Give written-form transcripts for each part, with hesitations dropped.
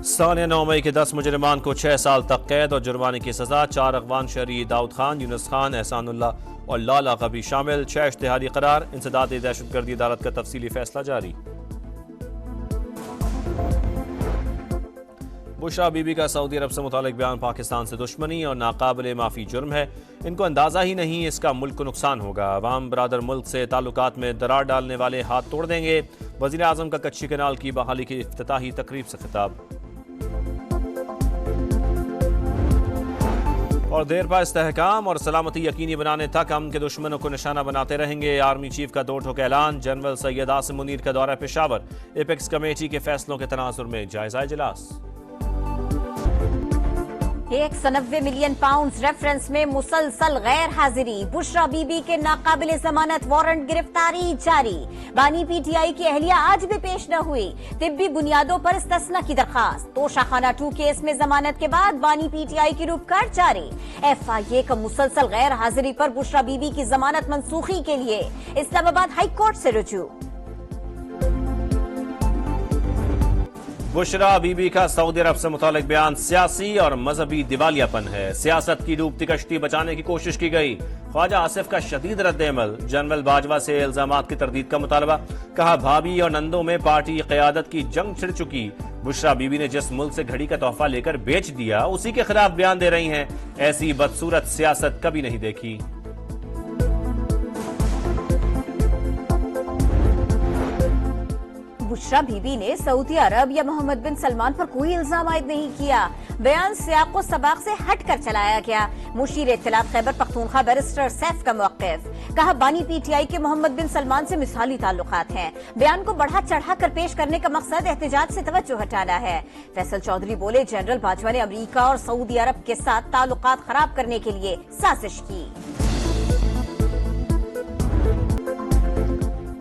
ثانیہ 9 مئی کے 10 مجرمان کو 6 سال تک قید اور جرمانے کی سزا. 4 افغان شہری داؤد خان، یونس خان، احسان اللہ اور لالا غبی شامل. 6 اشتہاری قرار. انسداد دہشت گردی عدالت کا تفصیلی فیصلہ جاری. بشرا بی بی کا سعودی عرب سے متعلق بیان پاکستان سے دشمنی اور ناقابل معافی جرم ہے. ان کو اندازہ ہی نہیں اس کا ملک کو نقصان ہوگا. عوام برادر ملک سے تعلقات میں درار ڈالنے والے ہاتھ توڑ دیں گے. وزیر اعظم کا کچی کینال کی بحالی کی افتتاحی تقریب سے خطاب. اور دیر پا استحکام اور سلامتی یقینی بنانے تک ہم کے دشمنوں کو نشانہ بناتے رہیں گے. آرمی چیف کا دو ٹوک اعلان. جنرل سید عاصم منیر کا دورہ پشاور. ایپیکس کمیٹی کے فیصلوں کے تناظر میں جائزہ اجلاس. 190 ملین پاؤنڈز ریفرنس میں مسلسل غیر حاضری. بشرا بی بی کے ناقابل ضمانت وارنٹ گرفتاری جاری. بانی پی ٹی آئی کی اہلیہ آج بھی پیش نہ ہوئی. طبی بنیادوں پر استثناء کی درخواست. توشہ خانہ 2 کیس میں ضمانت کے بعد بانی پی ٹی آئی کی روپکار جاری. ایف آئی اے کا مسلسل غیر حاضری پر بشرا بی بی کی ضمانت منسوخی کے لیے اسلام آباد ہائی کورٹ سے رجوع. بشرا بی بی کا سعودی عرب سے متعلق بیان سیاسی اور مذہبی دیوالیہ پن ہے. سیاست کی ڈوبتی کشتی بچانے کی کوشش کی گئی. خواجہ آصف کا شدید رد عمل. جنرل باجوہ سے الزامات کی تردید کا مطالبہ. کہا بھابھی اور نندوں میں پارٹی قیادت کی جنگ چھڑ چکی. بشرا بی بی نے جس ملک سے گھڑی کا تحفہ لے کر بیچ دیا اسی کے خلاف بیان دے رہی ہیں. ایسی بدصورت سیاست کبھی نہیں دیکھی. بشرا بی بی نے سعودی عرب یا محمد بن سلمان پر کوئی الزام عائد نہیں کیا. بیان سیاق و سباق سے ہٹ کر چلایا گیا. مشیر اطلاعات خیبر پختونخوا بیرسٹر سیف کا موقف. کہا بانی پی ٹی آئی کے محمد بن سلمان سے مثالی تعلقات ہیں. بیان کو بڑھا چڑھا کر پیش کرنے کا مقصد احتجاج سے توجہ ہٹانا ہے. فیصل چودھری بولے جنرل باجوہ نے امریکہ اور سعودی عرب کے ساتھ تعلقات خراب کرنے کے لیے سازش کی.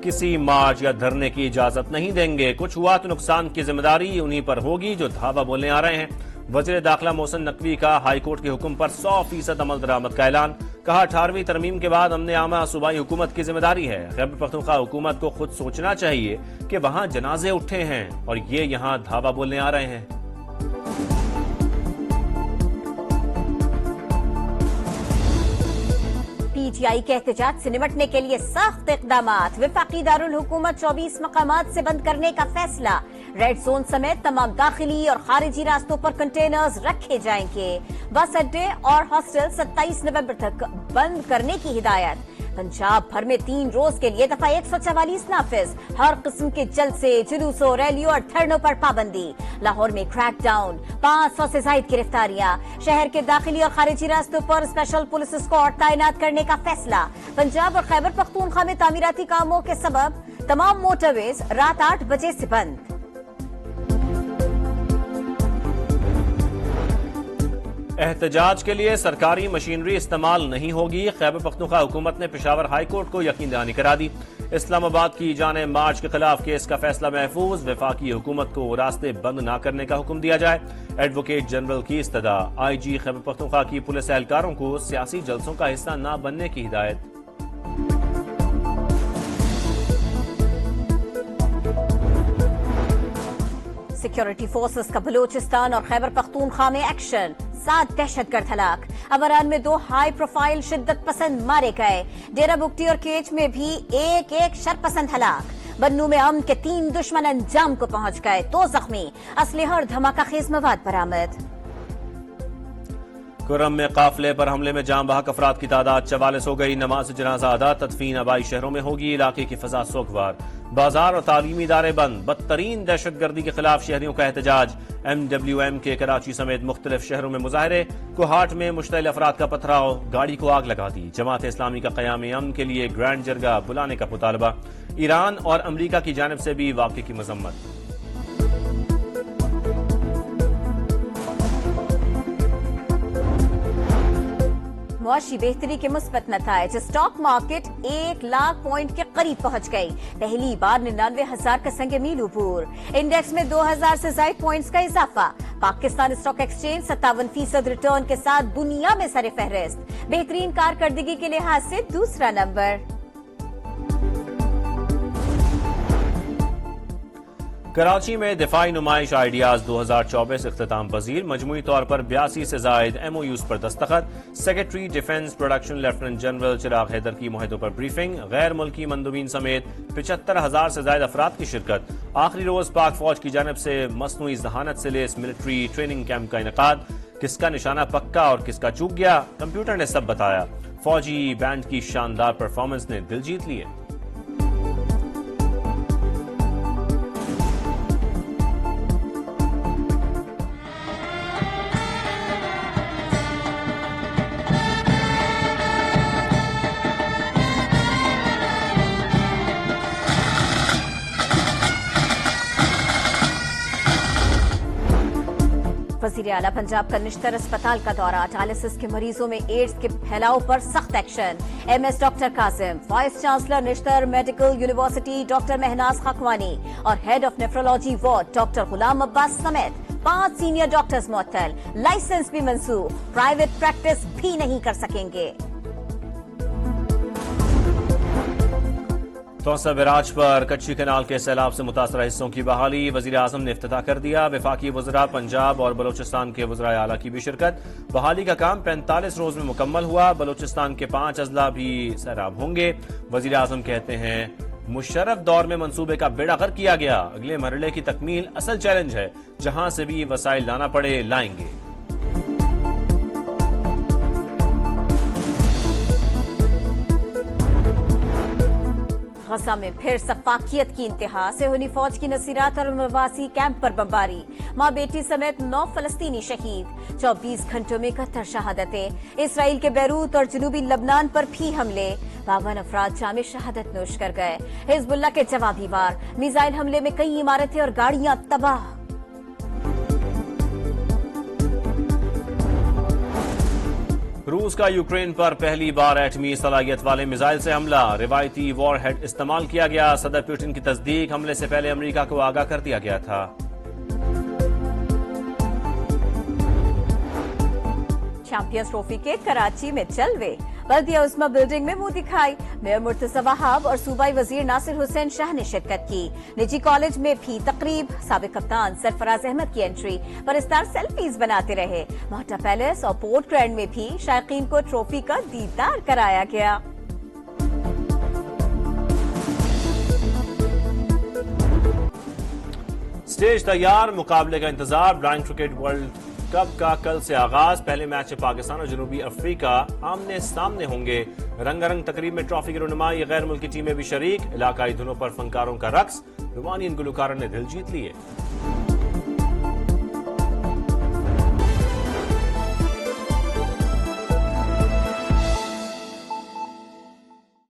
کسی مارچ یا دھرنے کی اجازت نہیں دیں گے. کچھ ہوا تو نقصان کی ذمہ داری انہی پر ہوگی جو دھاوا بولنے آ رہے ہیں. وزیر داخلہ محسن نقوی کا ہائی کورٹ کے حکم پر 100% عمل درآمد کا اعلان. کہا 18ویں ترمیم کے بعد امن عامہ صوبائی حکومت کی ذمہ داری ہے. خیبر پختونخوا حکومت کو خود سوچنا چاہیے کہ وہاں جنازے اٹھے ہیں اور یہ یہاں دھاوا بولنے آ رہے ہیں. پی ٹی آئی کے احتجاج سے نمٹنے کے لیے سخت اقدامات. وفاقی دارالحکومت 24 مقامات سے بند کرنے کا فیصلہ. ریڈ زون سمیت تمام داخلی اور خارجی راستوں پر کنٹینرز رکھے جائیں گے. بس اڈے اور ہاسٹل 27 نومبر تک بند کرنے کی ہدایت. پنجاب بھر میں 3 روز کے لیے دفعہ 144 نافذ. ہر قسم کے جلسے، جلوسوں، ریلیوں اور دھرنوں پر پابندی. لاہور میں کریک ڈاؤن. 500 سے زائد گرفتاریاں. شہر کے داخلی اور خارجی راستوں پر اسپیشل پولیس اسکواڈ تعینات کرنے کا فیصلہ. پنجاب اور خیبر پختونخوا میں تعمیراتی کاموں کے سبب تمام موٹر ویز رات 8 بجے سے بند. احتجاج کے لیے سرکاری مشینری استعمال نہیں ہوگی. خیبر پختونخوا حکومت نے پشاور ہائی کورٹ کو یقین دہانی کرا دی. اسلام آباد کی جانب مارچ کے خلاف کیس کا فیصلہ محفوظ. وفاقی حکومت کو راستے بند نہ کرنے کا حکم دیا جائے. ایڈوکیٹ جنرل کی استدعا. آئی جی خیبر پختونخوا کی پولیس اہلکاروں کو سیاسی جلسوں کا حصہ نہ بننے کی ہدایت. سیکیورٹی فورسز کا بلوچستان اور خیبر پختونخوا میں ایکشن. 7 دہشت گرد ہلاک. ابران میں 2 ہائی پروفائل شدت پسند مارے گئے. ڈیرہ بگٹی اور کیچ میں بھی ایک شرپسند ہلاک. بنو میں امن کے 3 دشمن انجام کو پہنچ گئے. 2 زخمی. اسلحہ اور دھماکہ خیز مواد برآمد. کرم میں قافلے پر حملے میں جاں بحق افراد کی تعداد 44 ہو گئی. نماز جنازہ ادا. تدفین آبائی شہروں میں ہوگی. علاقے کی فضا سوگوار. بازار اور تعلیمی ادارے بند. بدترین دہشت گردی کے خلاف شہریوں کا احتجاج. MWM کے کراچی سمیت مختلف شہروں میں مظاہرے. کوہاٹ میں مشتعل افراد کا پتھراؤ. گاڑی کو آگ لگا دی. جماعت اسلامی کا قیام امن کے لیے گرینڈ جرگہ بلانے کا مطالبہ. ایران اور امریکہ کی جانب سے بھی واقعے کی مذمت. معاشی بہتری کے مثبت نتائج. اسٹاک مارکیٹ 1 لاکھ پوائنٹ کے قریب پہنچ گئی. پہلی بار 99,000 کا سنگ میل عبور. انڈیکس میں 2,000 سے زائد پوائنٹس کا اضافہ. پاکستان اسٹاک ایکسچینج 57% ریٹرن کے ساتھ دنیا میں سر فہرست. بہترین کارکردگی کے لحاظ سے دوسرا نمبر. کراچی میں دفاعی نمائش آئیڈیاز 2024 اختتام پذیر، مجموعی طور پر 82 سے زائد MOUs پر دستخط۔ Secretary defence production lieutenant general چراغ حیدر کی معاہدوں پر بریفنگ، غیر ملکی مندوبین سمیت 75,000 سے زائد افراد کی شرکت۔ آخری روز پاک فوج کی جانب سے مصنوعی ذہانت سے لیس ملٹری ٹریننگ کیمپ کا انعقاد، کس کا نشانہ پکا اور کس کا چوک گیا، کمپیوٹر نے سب بتایا۔ فوجی بینڈ کی شاندار پرفارمنس نے دل جیت لیے۔ وزیر اعلیٰ پنجاب کا نشتر اسپتال کا دورہ، ڈائلسس کے مریضوں میں ایڈز کے پھیلاؤ پر سخت action. MS doctor Qasim, vice chancellor Nishtar medical university doctor Mehnaz Khakwani اور head of nephrology ward doctor Ghulam Abbas سمیت 5 سینئر ڈاکٹرز معطل، لائسنس بھی منسوخ، پرائیویٹ پریکٹس بھی نہیں کر سکیں گے۔ توسا بیراج پر کچی کنال کے سیلاب سے متاثرہ حصوں کی بحالی، وزیر اعظم نے افتتاح کر دیا۔ وفاقی وزراء پنجاب اور بلوچستان کے وزرائے اعلیٰ کی بھی شرکت۔ بحالی کا کام 45 روز میں مکمل ہوا، بلوچستان کے 5 اضلاع بھی سیراب ہوں گے۔ وزیر اعظم کہتے ہیں مشرف دور میں منصوبے کا بیڑا غرق کیا گیا، اگلے مرحلے کی تکمیل اصل چیلنج ہے، جہاں سے بھی وسائل لانا پڑے لائیں گے۔ غزہ میں پھر سفاکیت کی انتہا، صہیونی فوج کی نصیرات اور مواسی کیمپ پر بمباری، ماں بیٹی سمیت 9 فلسطینی شہید، 24 گھنٹوں میں 71 شہادتیں۔ اسرائیل کے بیروت اور جنوبی لبنان پر بھی حملے، 52 افراد جام شہادت نوش کر گئے۔ حزب اللہ کے جوابی وار، میزائل حملے میں کئی عمارتیں اور گاڑیاں تباہ۔ روس کا یوکرین پر پہلی بار ایٹمی صلاحیت والے میزائل سے حملہ، روایتی وار ہیڈ استعمال کیا گیا۔ صدر پوٹن کی تصدیق، حملے سے پہلے امریکہ کو آگاہ کر دیا گیا تھا۔ چیمپئنز ٹرافی کے کراچی میں جلوے، بلدیہ عظمیٰ بلڈنگ میں منہ دکھائی، میئر مرتضی وہاب اور صوبائی وزیر ناصر حسین شاہ نے شرکت کی۔ نجی کالج میں بھی تقریب، سابق کپتان سرفراز احمد کی انٹری، پرستار سیلفیز بناتے رہے۔ مہٹا پیلس اور پورٹ گرینڈ میں بھی شائقین کو ٹرافی کا دیدار کرایا گیا۔ سٹیج تیار، مقابلے کا انتظار۔ بلائنڈ کرکٹ ورلڈ کپ کا کل سے آغاز، پہلے میچ پاکستان اور جنوبی افریقہ آمنے سامنے ہوں گے۔ رنگا رنگ تقریب میں ٹرافی کی رونمائی، غیر ملکی ٹیمیں بھی شریک، علاقائی دھنوں پر فنکاروں کا رقص، رومانین گلوکاروں نے دل جیت لیے۔